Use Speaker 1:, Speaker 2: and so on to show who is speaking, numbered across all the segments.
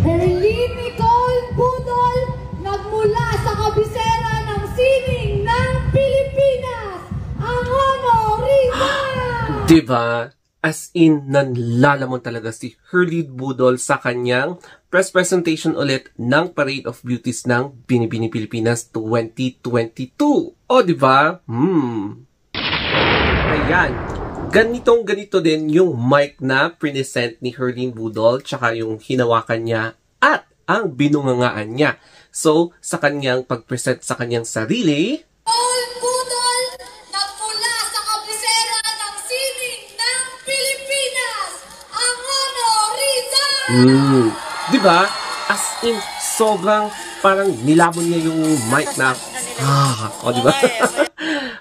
Speaker 1: Herlin Nicole Budol, nagmula sa kabisera ng sining ng Pilipinas, ang Honor.
Speaker 2: Diba? As in, nanlalamon talaga si Herlin Budol sa kanyang press presentation ulit ng Parade of Beauties ng Binibini Pilipinas 2022. O, diba? Ayan. Ganito din yung mic na present ni Herlin Budol, tsaka yung hinawakan niya at ang binungangaan niya. So, sa kanyang pag-present sa kanyang sarili,
Speaker 1: Budol, nagmula sa kabisera ng sining ng Pilipinas, ang Honor Rizal.
Speaker 2: Diba? As in, sobrang parang nilabon niya yung mic na, o diba?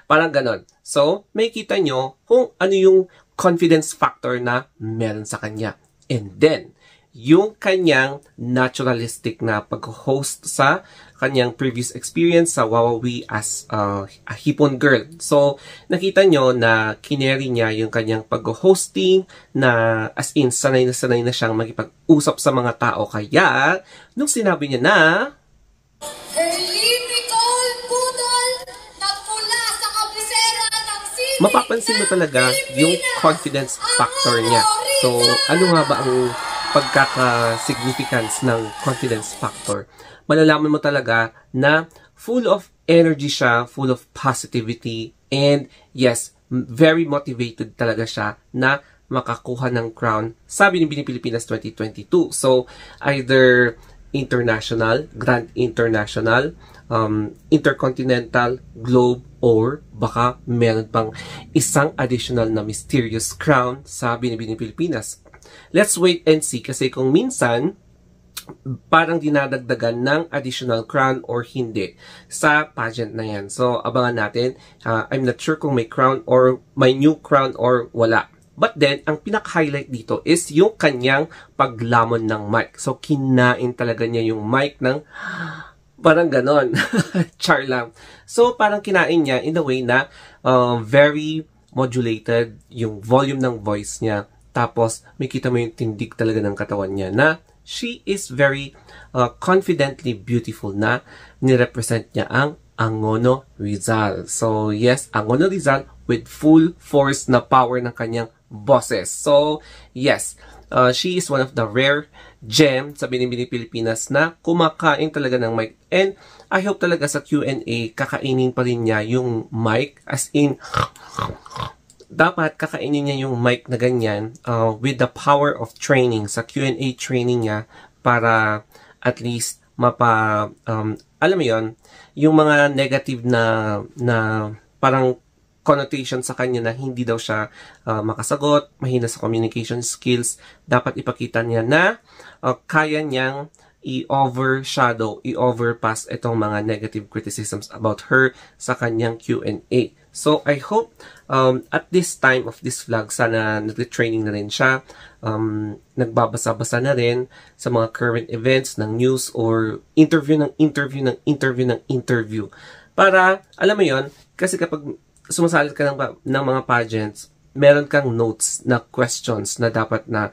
Speaker 2: Parang ganon. So, may kita nyo kung ano yung confidence factor na meron sa kanya. And then, yung kanyang naturalistic na pag-host sa kanyang previous experience sa Wawawi as a hipon girl. So, nakita nyo na kineri niya yung kanyang pag-hosting na as in, sanay na siyang makipag-usap sa mga tao. Kaya, nung sinabi niya na,
Speaker 1: Herlin Nicole Budol, nagmula sa kabisera ng sining
Speaker 2: mapapansin mo talaga yung confidence factor niya. So, ano nga ba ang pagkaka-significance ng confidence factor? Malalaman mo talaga na full of energy siya, full of positivity, and yes, very motivated talaga siya na makakuha ng crown sa Binibini Pilipinas 2022. So, either international, grand international, intercontinental, globe, or baka meron pang isang additional na mysterious crown sa Binibini Pilipinas. Let's wait and see kasi kung minsan parang dinadagdagan ng additional crown or hindi sa pageant na yan. So, abangan natin. I'm not sure kung may crown or may new crown or wala. But then, ang pinaka-highlight dito is yung kanyang paglamon ng mic. So, kinain talaga niya yung mic ng parang ganon. Char lang. So, parang kinain niya in the way na very modulated yung volume ng voice niya. Tapos, may kita mo yung tindig talaga ng katawan niya na she is very confidently beautiful na nirepresent niya ang Angono Rizal. So, yes, Angono Rizal with full force na power ng kanyang boses. So, yes, she is one of the rare gem sa Binibini Pilipinas na kumakain talaga ng mic. And I hope talaga sa Q&A, kakainin pa rin niya yung mic. As in, dapat kakainin niya yung mic na ganyan with the power of training. Sa Q&A training niya para at least alam mo yon, yung mga negative na parang connotation sa kanya na hindi daw siya makasagot, mahina sa communication skills, dapat ipakita niya na kaya niyang i-overshadow, i-overpass itong mga negative criticisms about her sa kanyang Q&A. So, I hope at this time of this vlog, sana nag-training na rin siya, nagbabasa-basa na rin sa mga current events ng news or interview. Para, alam mo yon, kasi kapag sumasalit ka ng mga pageants, meron kang notes na questions na dapat na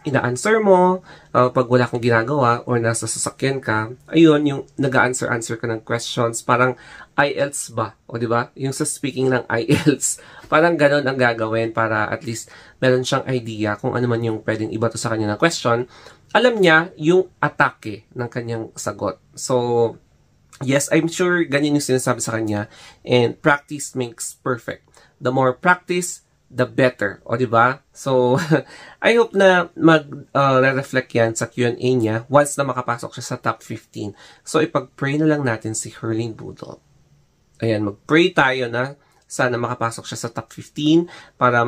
Speaker 2: ina-answer mo pag wala kang ginagawa or nasa sasakyan ka. Ayun, yung nag-answer ka ng questions. Parang IELTS ba? O diba? Yung sa speaking ng IELTS. Parang ganon ang gagawin para at least meron siyang idea kung ano man yung pwedeng ibato sa kanya na question. Alam niya yung atake ng kanyang sagot. So, yes, I'm sure ganyan yung sinasabi sa kanya. And practice makes perfect. The more practice, the better. O, diba? So, I hope na mag-reflect yan sa Q&A niya once na makapasok siya sa top 15. So, ipag-pray na lang natin si Herlin Budol. Ayan, mag-pray tayo na sana makapasok siya sa top 15 para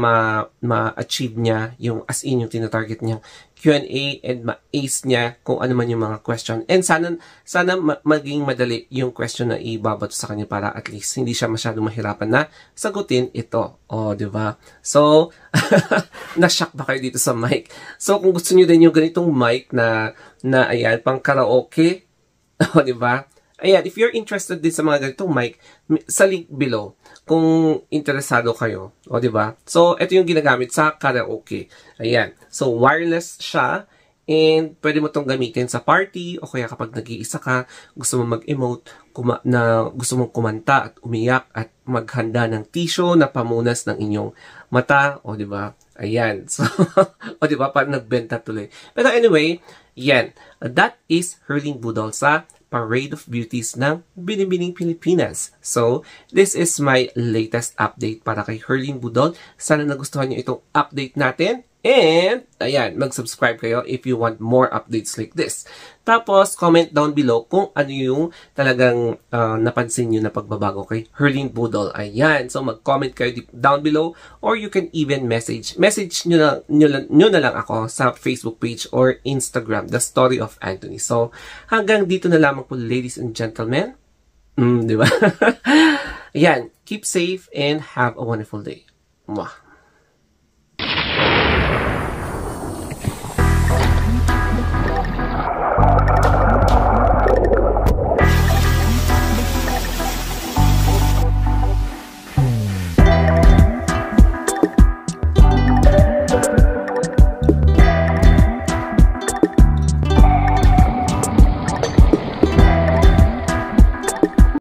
Speaker 2: ma-achieve niya yung as in yung tinatarget niyang Q&A and ma-ace niya kung ano man yung mga question. And sana maging madali yung question na ibabato sa kanya para at least hindi siya masyadong mahirapan na sagutin ito. O, diba? So, na-shock ba kayo dito sa mic? So, kung gusto niyo din yung ganitong mic na ayan, pang karaoke, o, diba? Ayan, if you're interested din sa mga ganitong mic, sa link below, kung interesado kayo. O, diba? So, ito yung ginagamit sa karaoke. Ayan. So, wireless siya. And pwede mo itong gamitin sa party o kaya kapag nag-iisa ka, gusto mo mag-emote, gusto mong kumanta at umiyak at maghanda ng tissue na pamunas ng inyong mata. O, di ba? Ayan. So, o, di ba? Parang nagbenta tuloy. Pero anyway, yan. That is Hurling Budol sa Parade of Beauties ng Binibining Pilipinas. So, this is my latest update para kay Hurling Budol. Sana nagustuhan niyo itong update natin. And, ayan, mag-subscribe kayo if you want more updates like this. Tapos, comment down below kung ano yung talagang napansin nyo na pagbabago kay Hurling Budol. Ayan, so mag-comment kayo down below or you can even message nyo na lang ako sa Facebook page or Instagram, The Story of Anthony. So, hanggang dito na lamang po, ladies and gentlemen. Di ba? Ayan, keep safe and have a wonderful day. Mwah.